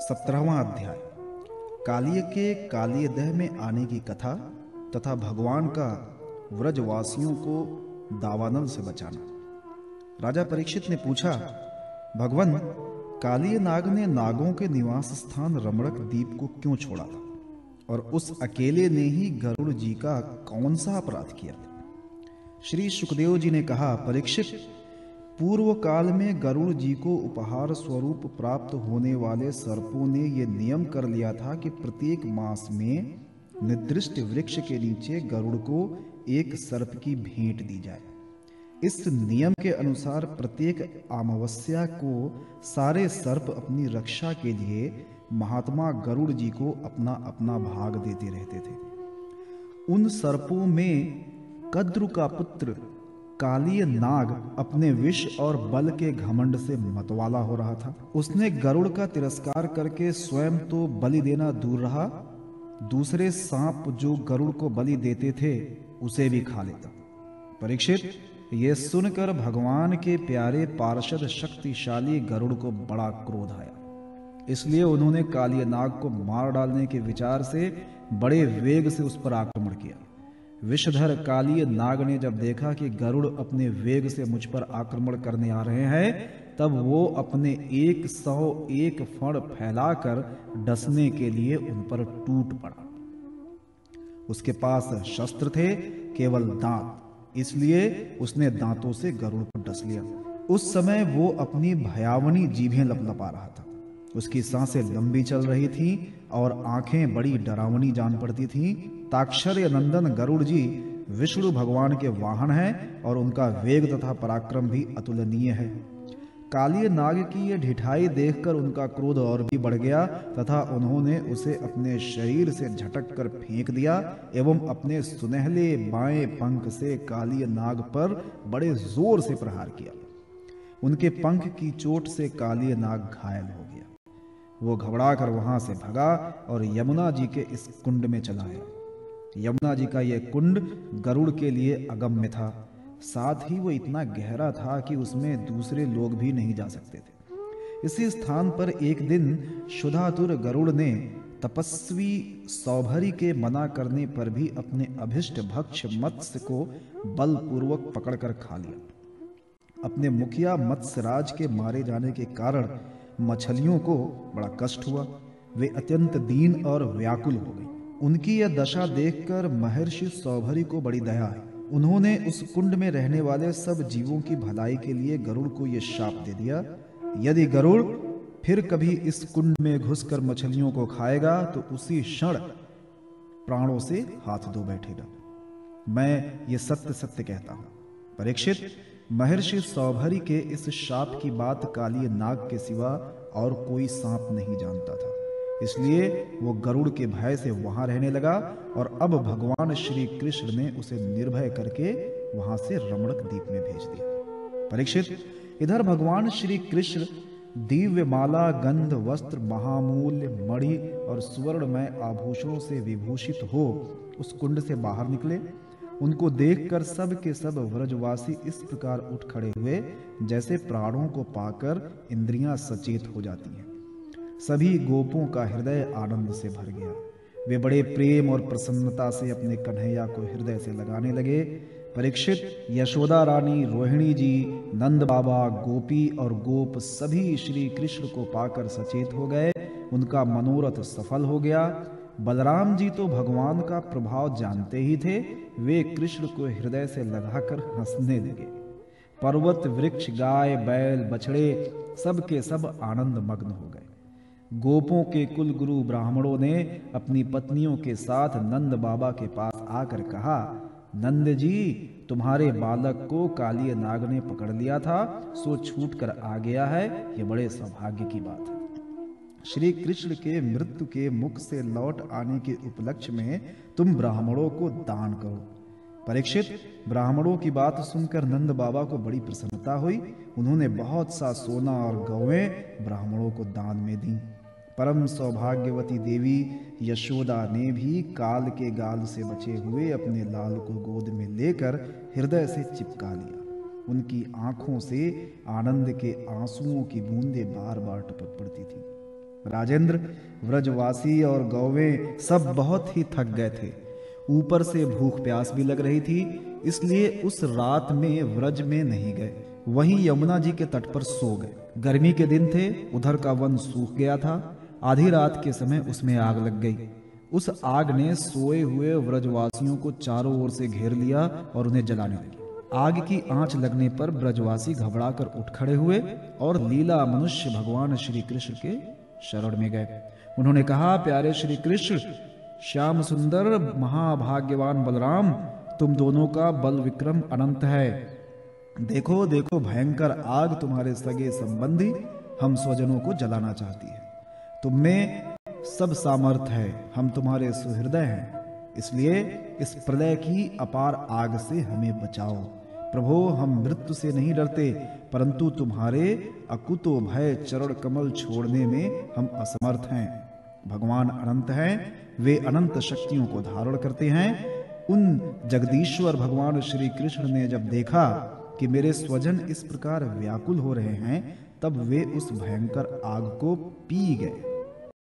17वां अध्याय कालिय के कालियदह में आने की कथा तथा भगवान का व्रजवासियों को दावानल से बचाना। राजा परीक्षित ने पूछा, भगवान, कालिय नाग ने नागों के निवास स्थान रमणक द्वीप को क्यों छोड़ा था और उस अकेले ने ही गरुड़ जी का कौन सा अपराध किया था? श्री सुखदेव जी ने कहा, परीक्षित, पूर्व काल में गरुड़ जी को उपहार स्वरूप प्राप्त होने वाले सर्पों ने यह नियम कर लिया था कि प्रत्येक मास में निर्दिष्ट वृक्ष के नीचे गरुड़ को एक सर्प की भेंट दी जाए। इस नियम के अनुसार प्रत्येक अमावस्या को सारे सर्प अपनी रक्षा के लिए महात्मा गरुड़ जी को अपना अपना भाग देते रहते थे। उन सर्पों में कद्रु का पुत्र कालिय नाग अपने विष और बल के घमंड से मतवाला हो रहा था। उसने गरुड़ का तिरस्कार करके स्वयं तो बलि देना दूर रहा, दूसरे सांप जो गरुड़ को बलि देते थे उसे भी खा लेता। परीक्षित, ये सुनकर भगवान के प्यारे पार्षद शक्तिशाली गरुड़ को बड़ा क्रोध आया। इसलिए उन्होंने कालिय नाग को मार डालने के विचार से बड़े वेग से उस पर आक्रमण किया। विषधर कालिय नाग ने जब देखा कि गरुड़ अपने वेग से मुझ पर आक्रमण करने आ रहे हैं, तब वो अपने 101 फण फैलाकर डसने के लिए उन पर टूट पड़ा। उसके पास शस्त्र थे, केवल दांत, इसलिए उसने दांतों से गरुड़ को डस लिया। उस समय वो अपनी भयावनी जीभें लपलपा रहा था। उसकी सांसें लंबी चल रही थीं और आंखें बड़ी डरावनी जान पड़ती थीं। ताक्षर्य नंदन गरुड़ जी विष्णु भगवान के वाहन हैं और उनका वेग तथा पराक्रम भी अतुलनीय है। कालिय नाग की यह ढिठाई देखकर उनका क्रोध और भी बढ़ गया तथा उन्होंने उसे अपने शरीर से झटक कर फेंक दिया एवं अपने सुनहले बाएं पंख से कालिय नाग पर बड़े जोर से प्रहार किया। उनके पंख की चोट से कालिय नाग घायल हो गया। वो घबराकर वहां से भगा और यमुना जी के इस कुंड में चला आया। यमुना जी का यह कुंड गरुड़ के लिए अगम्य था, साथ ही वो इतना गहरा था कि उसमें दूसरे लोग भी नहीं जा सकते थे। इसी स्थान पर एक दिन क्षुधातुर गरुड़ ने तपस्वी सौभरी के मना करने पर भी अपने अभिष्ट भक्ष मत्स्य को बलपूर्वक पकड़कर खा लिया। अपने मुखिया मत्स्यराज के मारे जाने के कारण मछलियों को बड़ा कष्ट हुआ। वे अत्यंत दीन और व्याकुल हो गई। उनकी यह दशा देखकर महर्षि सौभरी को बड़ी दया आई। उन्होंने उस कुंड में रहने वाले सब जीवों की भलाई के लिए गरुड़ को यह शाप दे दिया, यदि गरुड़ फिर कभी इस कुंड में घुसकर मछलियों को खाएगा तो उसी क्षण प्राणों से हाथ धो बैठेगा। मैं ये सत्य सत्य कहता हूं। परीक्षित, महर्षि सौभरी के इस शाप की बात कालिय नाग के सिवा और कोई सांप नहीं जानता था, इसलिए वो गरुड़ के भय से वहां रहने लगा और अब भगवान श्री कृष्ण ने उसे निर्भय करके वहां से रमणक द्वीप में भेज दिया। परीक्षित, इधर भगवान श्री कृष्ण दिव्य माला, गंध, वस्त्र, महामूल्य मणि और सुवर्णमय आभूषणों से विभूषित हो उस कुंड से बाहर निकले। उनको देखकर सब के सब व्रजवासी इस प्रकार उठ खड़े हुए जैसे प्राणों को पाकर इंद्रियां सचेत हो जाती हैं। सभी गोपों का हृदय आनंद से भर गया। वे बड़े प्रेम और प्रसन्नता से अपने कन्हैया को हृदय से लगाने लगे। परीक्षित, यशोदा रानी, रोहिणी जी, नंद बाबा, गोपी और गोप सभी श्री कृष्ण को पाकर सचेत हो गए। उनका मनोरथ सफल हो गया। बलराम जी तो भगवान का प्रभाव जानते ही थे। वे कृष्ण को हृदय से लगाकर हंसने लगे। पर्वत, वृक्ष, गाय, बैल, बछड़े सब के सब आनंद मग्न हो गए। गोपों के कुल गुरु ब्राह्मणों ने अपनी पत्नियों के साथ नंद बाबा के पास आकर कहा, नंद जी, तुम्हारे बालक को कालिय नाग ने पकड़ लिया था, सो छूटकर आ गया है। ये बड़े सौभाग्य की बात है। श्री कृष्ण के मृत्यु के मुख से लौट आने के उपलक्ष्य में तुम ब्राह्मणों को दान करो। परीक्षित, ब्राह्मणों की बात सुनकर नंद बाबा को बड़ी प्रसन्नता हुई। उन्होंने बहुत सा सोना और गौएं ब्राह्मणों को दान में दी। परम सौभाग्यवती देवी यशोदा ने भी काल के गाल से बचे हुए अपने लाल को गोद में लेकर हृदय से चिपका लिया। उनकी आंखों से आनंद के आंसुओं की बूंदें बार बार टपक पड़ती थी। राजेंद्र, व्रजवासी और गौवें सब बहुत ही थक गए थे। ऊपर से भूख प्यास भी लग रही थी, इसलिए उस रात में व्रज में नहीं गए, वहीं यमुना जी के तट पर सो गए। गर्मी के दिन थे, उधर का वन सूख गया था। आधी रात के समय उसमें आग लग गई। उस आग ने सोए हुए व्रजवासियों को चारों ओर से घेर लिया और उन्हें जलाने लगी। आग की आंच लगने पर ब्रजवासी घबराकर उठ खड़े हुए और लीला मनुष्य भगवान श्री कृष्ण के शरण में गए। उन्होंने कहा, प्यारे श्री कृष्ण, श्याम सुंदर महाभाग्यवान बलराम, तुम दोनों का बल विक्रम अनंत है। देखो देखो, भयंकर आग तुम्हारे सगे संबंधी हम स्वजनों को जलाना चाहती है। तुम में सब सामर्थ है, हम तुम्हारे सुहृदय हैं, इसलिए इस प्रलय की अपार आग से हमें बचाओ। प्रभो, हम मृत्यु से नहीं डरते, परंतु तुम्हारे अकुतो भय चरण कमल छोड़ने में हम असमर्थ हैं। भगवान अनंत हैं, वे अनंत शक्तियों को धारण करते हैं। उन जगदीश्वर भगवान श्री कृष्ण ने जब देखा कि मेरे स्वजन इस प्रकार व्याकुल हो रहे हैं, तब वे उस भयंकर आग को पी गए।